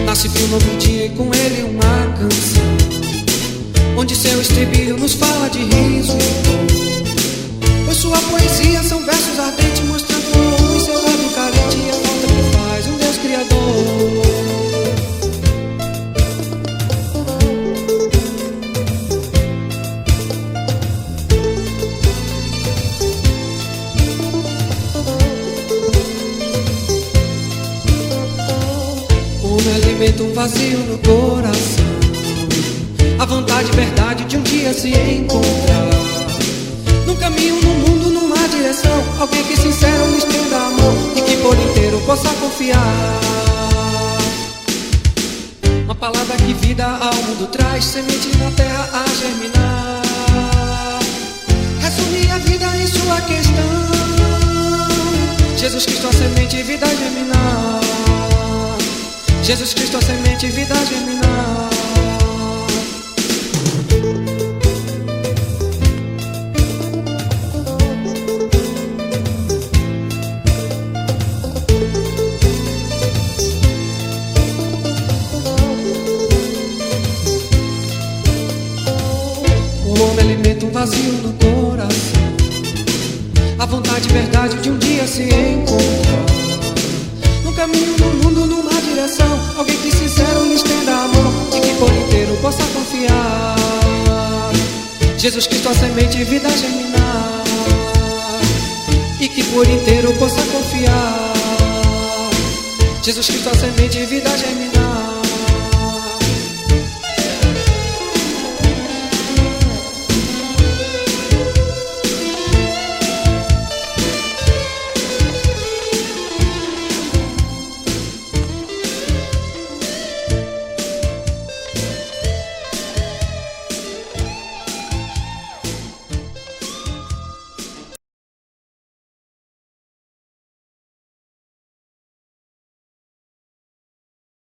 Nasce um novo dia e com ele uma canção, onde seu estribilho nos fala de riso e dor. Pois sua poesia são versos ardentes, mostrando em seu lado carente a falta que faz um Deus Criador. Alimenta um vazio no coração, a vontade e verdade de um dia se encontrar. Num caminho, no mundo, numa direção, alguém que sincero me estenda a mão e que por inteiro possa confiar. Uma palavra que vida ao mundo traz, semente na terra a germinar. Resume a vida em sua questão, Jesus Cristo a semente e vida a germinar. Jesus Cristo, a semente, vida a germinar. O homem alimenta um vazio no coração, a vontade e verdade de um dia se encontrar. No caminho, no mundo, numa direção, alguém que sincero lhe estenda a mão e que por inteiro possa confiar. Jesus Cristo, a semente e vida a germinar, e que por inteiro possa confiar. Jesus Cristo, a semente e vida a germinar.